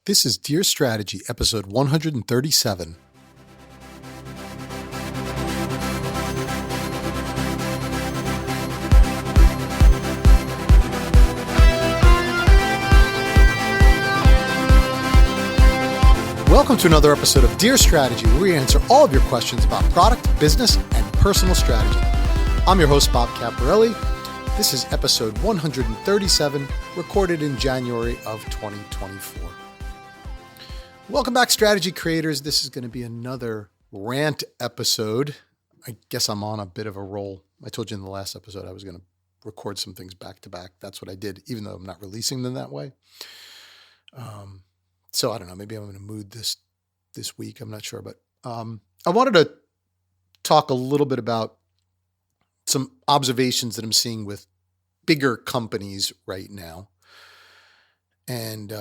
This is Dear Strategy, episode 137. Welcome to another episode of Dear Strategy, where we answer all of your questions about product, business, and personal strategy. I'm your host, Bob Caparelli. This is episode 137, recorded in January of 2024. Welcome back, strategy creators. This is going to be another rant episode. I guess I'm on a bit of a roll. I told you in the last episode I was going to record some things back to back. That's what I did, even though I'm not releasing them that way. So I don't know, maybe I'm in a mood this week. I'm not sure, but I wanted to talk a little bit about some observations that I'm seeing with bigger companies right now and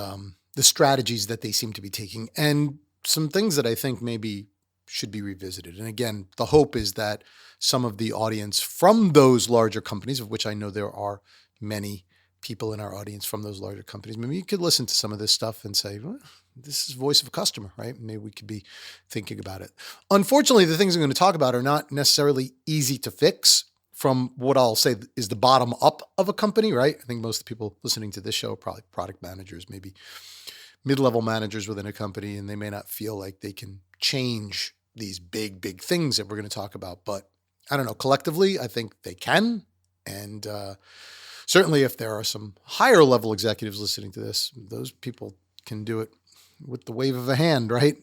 the strategies that they seem to be taking and some things that I think maybe should be revisited. And again, the hope is that some of the audience from those larger companies, of which I know there are many people in our audience from those larger companies, maybe you could listen to some of this stuff and say, well, this is voice of a customer, right? Maybe we could be thinking about it. Unfortunately, the things I'm going to talk about are not necessarily easy to fix from what I'll say is the bottom up of a company, right? I think most of the people listening to this show are probably product managers, maybe mid-level managers within a company, and they may not feel like they can change these big things that we're going to talk about. But I don't know, collectively, I think they can. And certainly if there are some higher level executives listening to this, those people can do it with the wave of a hand, right?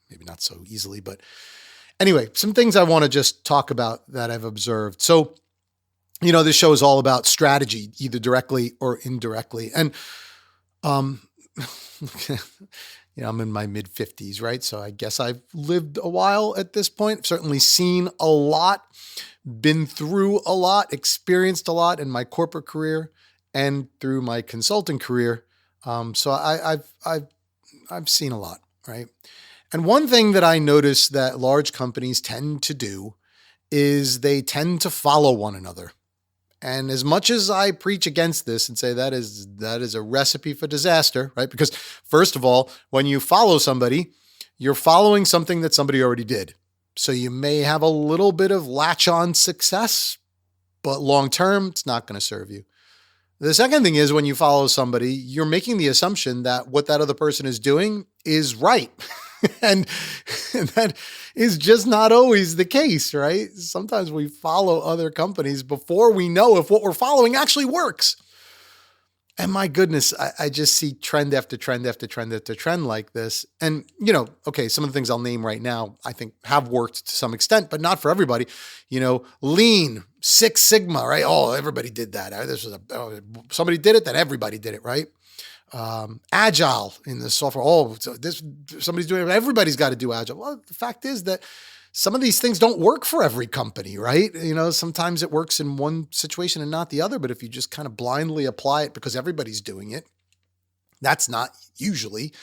Maybe not so easily, but anyway, some things I want to just talk about that I've observed. So, you know, this show is all about strategy, either directly or indirectly. And, you know, I'm in my mid 50s, right? So I guess I've lived a while at this point, certainly seen a lot, been through a lot, experienced a lot in my corporate career and through my consulting career. So I've seen a lot, right? And one thing that I notice that large companies tend to do is they tend to follow one another. And as much as I preach against this and say that is a recipe for disaster, right? Because first of all, when you follow somebody, you're following something that somebody already did. So you may have a little bit of latch-on success, but long-term, it's not going to serve you. The second thing is when you follow somebody, you're making the assumption that what that other person is doing is right. And that is just not always the case, right? Sometimes we follow other companies before we know if what we're following actually works. And my goodness, I just see trend after trend after trend after trend like this. And, you know, okay, some of the things I'll name right now, I think have worked to some extent, but not for everybody. You know, Lean, Six Sigma, right? Oh, everybody did that. Somebody did it, then everybody did it, right? Agile in the software. Oh, so somebody's doing it. Everybody's got to do Agile. Well, the fact is that some of these things don't work for every company, right? You know, sometimes it works in one situation and not the other, but if you just kind of blindly apply it because everybody's doing it, that's not usually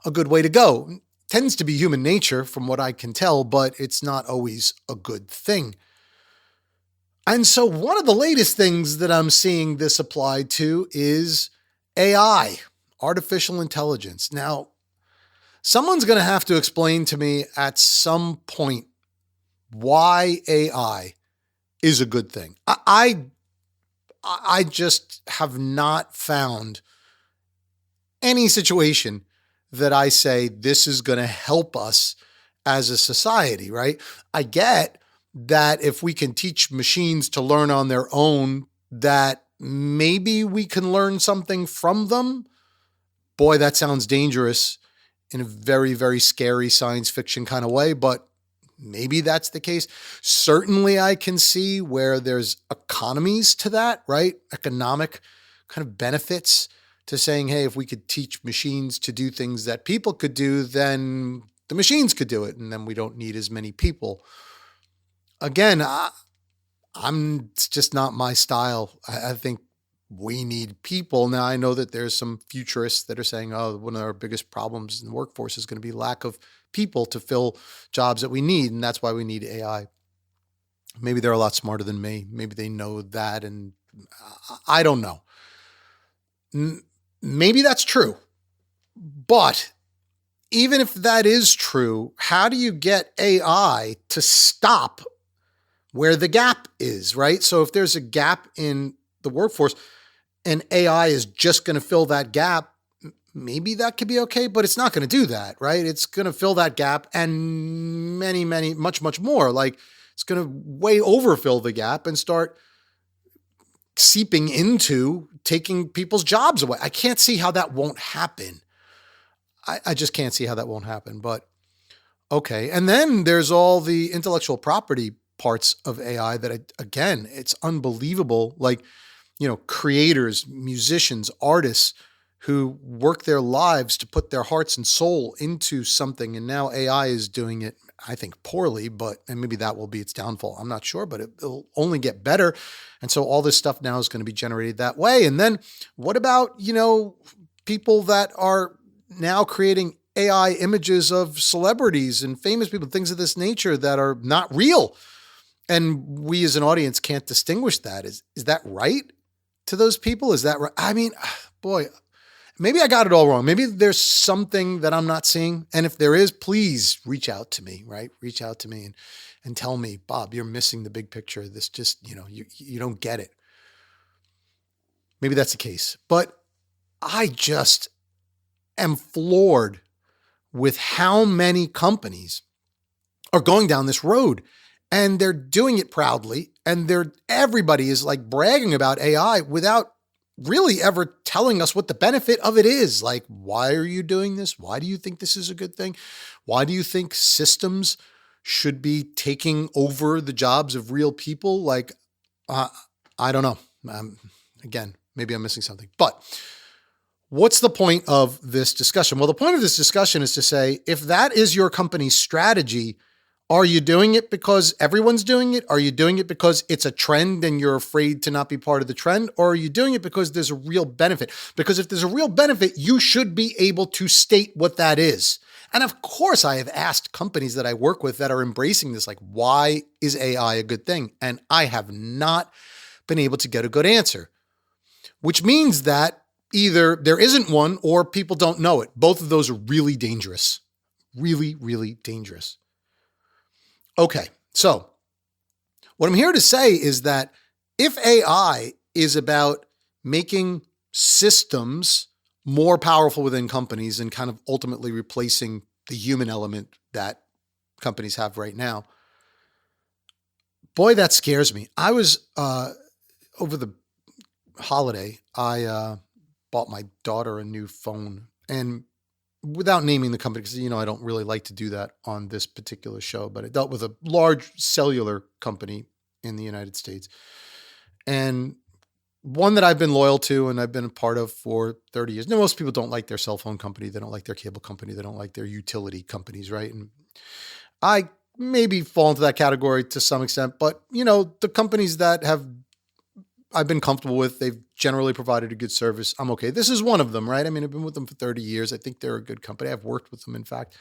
a good way to go. It tends to be human nature from what I can tell, but it's not always a good thing. And so one of the latest things that I'm seeing this applied to is AI, artificial intelligence. Now, someone's going to have to explain to me at some point why AI is a good thing. I just have not found any situation that I say this is going to help us as a society, right? I get that if we can teach machines to learn on their own, that maybe we can learn something from them. Boy, that sounds dangerous in a very, very scary science fiction kind of way, but maybe that's the case. Certainly I can see where there's economies to that, right? Economic kind of benefits to saying, hey, if we could teach machines to do things that people could do, then the machines could do it, and then we don't need as many people. Again, it's just not my style. I think we need people. Now, I know that there's some futurists that are saying, oh, one of our biggest problems in the workforce is going to be lack of people to fill jobs that we need, and that's why we need AI. Maybe they're a lot smarter than me. Maybe they know that, and I don't know. Maybe that's true. But even if that is true, how do you get AI to stop where the gap is, right? So if there's a gap in the workforce and AI is just going to fill that gap, maybe that could be okay, but it's not going to do that, right? It's going to fill that gap and much more. Like it's going to way overfill the gap and start seeping into taking people's jobs away. I can't see how that won't happen. I just can't see how that won't happen, but okay. And then there's all the intellectual property parts of AI that, again, it's unbelievable. Like, creators, musicians, artists who work their lives to put their hearts and soul into something. And now AI is doing it, I think, poorly, and maybe that will be its downfall. I'm not sure, but it'll only get better. And so all this stuff now is going to be generated that way. And then what about, people that are now creating AI images of celebrities and famous people, things of this nature that are not real? And we as an audience can't distinguish that. Is that right to those people? Is that right? I mean, boy, maybe I got it all wrong. Maybe there's something that I'm not seeing. And if there is, please reach out to me, right? Reach out to me and tell me, Bob, you're missing the big picture. This just, you don't get it. Maybe that's the case. But I just am floored with how many companies are going down this road, and they're doing it proudly. And everybody is like bragging about AI without really ever telling us what the benefit of it is. Like, why are you doing this? Why do you think this is a good thing? Why do you think systems should be taking over the jobs of real people? Like, I don't know. Again, maybe I'm missing something, but what's the point of this discussion? Well, the point of this discussion is to say, if that is your company's strategy, are you doing it because everyone's doing it? Are you doing it because it's a trend and you're afraid to not be part of the trend? Or are you doing it because there's a real benefit? Because if there's a real benefit, you should be able to state what that is. And of course, I have asked companies that I work with that are embracing this, like, why is AI a good thing? And I have not been able to get a good answer, which means that either there isn't one or people don't know it. Both of those are really dangerous, really, really dangerous. Okay, so what I'm here to say is that if AI is about making systems more powerful within companies and kind of ultimately replacing the human element that companies have right now, boy, that scares me. I was, over the holiday, I bought my daughter a new phone, and without naming the company, because, I don't really like to do that on this particular show, but it dealt with a large cellular company in the United States, and one that I've been loyal to and I've been a part of for 30 years. Now, most people don't like their cell phone company. They don't like their cable company. They don't like their utility companies, right? And I maybe fall into that category to some extent, but, the companies that I've been comfortable with, they've generally provided a good service. I'm okay. This is one of them, right? I mean, I've been with them for 30 years. I think they're a good company. I've worked with them, in fact,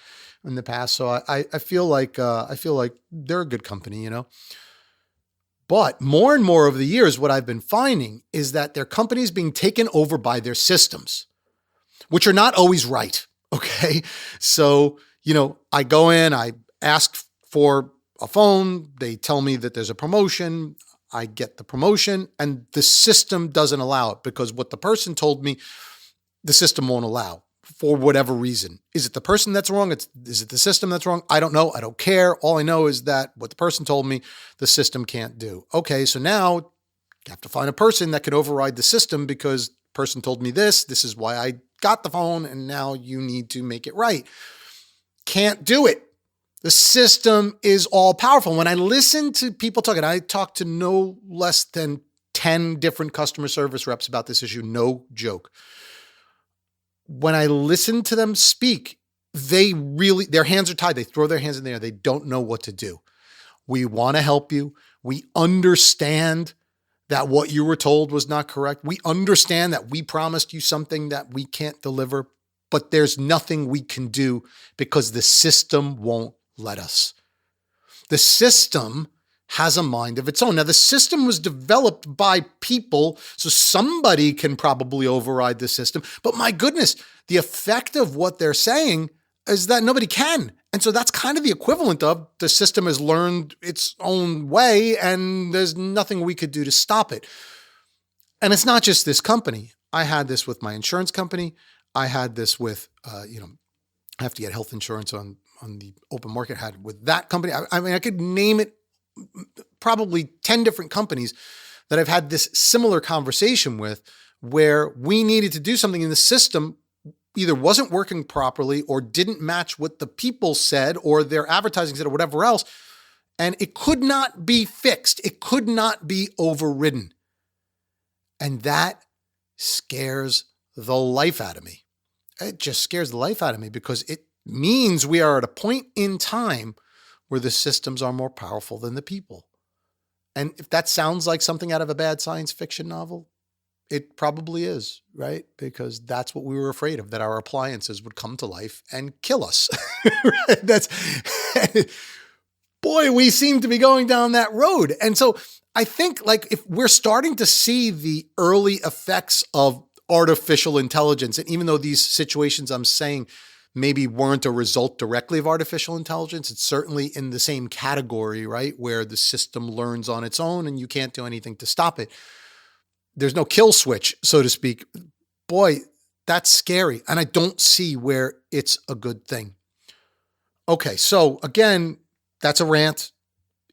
in the past. So I feel like they're a good company, But more and more over the years, what I've been finding is that their companies being taken over by their systems, which are not always right. Okay. So, I go in, I ask for a phone. They tell me that there's a promotion. I get the promotion, and the system doesn't allow it because what the person told me, the system won't allow for whatever reason. Is it the person that's wrong? Is it the system that's wrong? I don't know. I don't care. All I know is that what the person told me, the system can't do. Okay, so now you have to find a person that can override the system because the person told me this. This is why I got the phone, and now you need to make it right. Can't do it. The system is all powerful. When I listen to people talking, I talk to no less than 10 different customer service reps about this issue. No joke. When I listen to them speak, their hands are tied. They throw their hands in the air. They don't know what to do. We want to help you. We understand that what you were told was not correct. We understand that we promised you something that we can't deliver, but there's nothing we can do because the system won't let us. The system has a mind of its own. Now, the system was developed by people, so somebody can probably override the system. But my goodness, the effect of what they're saying is that nobody can. And so that's kind of the equivalent of the system has learned its own way and there's nothing we could do to stop it. And it's not just this company. I had this with my insurance company. I had this with, I have to get health insurance on the open market. I had with that company. I mean, I could name it probably 10 different companies that I've had this similar conversation with, where we needed to do something in the system either wasn't working properly or didn't match what the people said or their advertising said or whatever else. And it could not be fixed. It could not be overridden. And that scares the life out of me. It just scares the life out of me because it means we are at a point in time where the systems are more powerful than the people. And if that sounds like something out of a bad science fiction novel, it probably is, right? Because that's what we were afraid of, that our appliances would come to life and kill us. Right? Boy, we seem to be going down that road. And so I think like if we're starting to see the early effects of artificial intelligence, and even though these situations I'm saying maybe weren't a result directly of artificial intelligence, it's certainly in the same category, right? Where the system learns on its own and you can't do anything to stop it. There's no kill switch, so to speak. Boy, that's scary. And I don't see where it's a good thing. Okay, so again, that's a rant.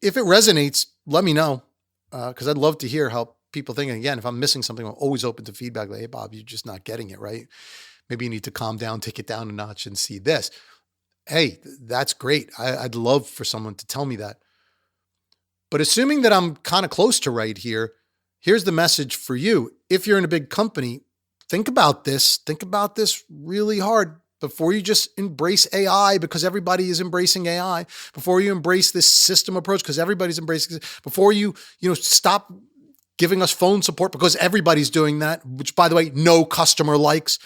If it resonates, let me know, because I'd love to hear how people think. And again, if I'm missing something, I'm always open to feedback. Like, hey, Bob, you're just not getting it, right? Maybe you need to calm down, take it down a notch and see this. Hey, that's great. I'd love for someone to tell me that. But assuming that I'm kind of close to right here, here's the message for you. If you're in a big company, think about this. Think about this really hard before you just embrace AI because everybody is embracing AI, before you embrace this system approach because everybody's embracing it, before you stop giving us phone support because everybody's doing that, which by the way, no customer likes.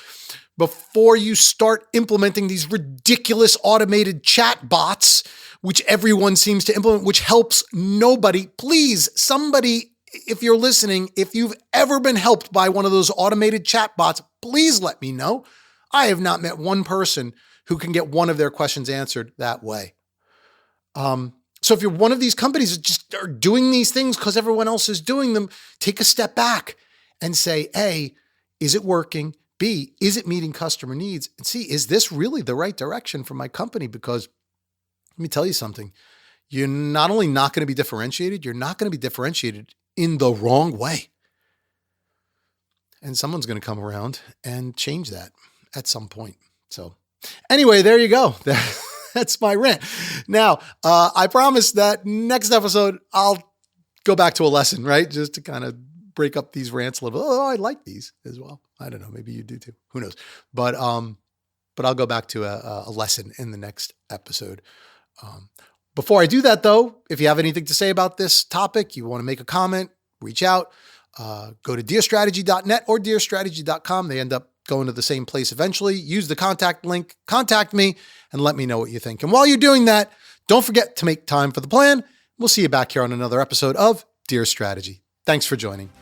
Before you start implementing these ridiculous automated chat bots, which everyone seems to implement, which helps nobody, please, somebody, if you're listening, if you've ever been helped by one of those automated chat bots, please let me know. I have not met one person who can get one of their questions answered that way. So if you're one of these companies that just are doing these things because everyone else is doing them, take a step back and say, A, is it working? B, is it meeting customer needs? And C, is this really the right direction for my company? Because let me tell you something. You're not only not going to be differentiated, you're not going to be differentiated in the wrong way. And someone's going to come around and change that at some point. So anyway, there you go. That's my rant. Now, I promise that next episode, I'll go back to a lesson, right? Just to kind of break up these rants a little bit. Oh, I like these as well. I don't know. Maybe you do too. Who knows? But I'll go back to a lesson in the next episode. Before I do that though, if you have anything to say about this topic, you want to make a comment, reach out, go to dearstrategy.net or dearstrategy.com. They end up going to the same place eventually. Use the contact link, contact me, and let me know what you think. And while you're doing that, don't forget to make time for the plan. We'll see you back here on another episode of Dear Strategy. Thanks for joining.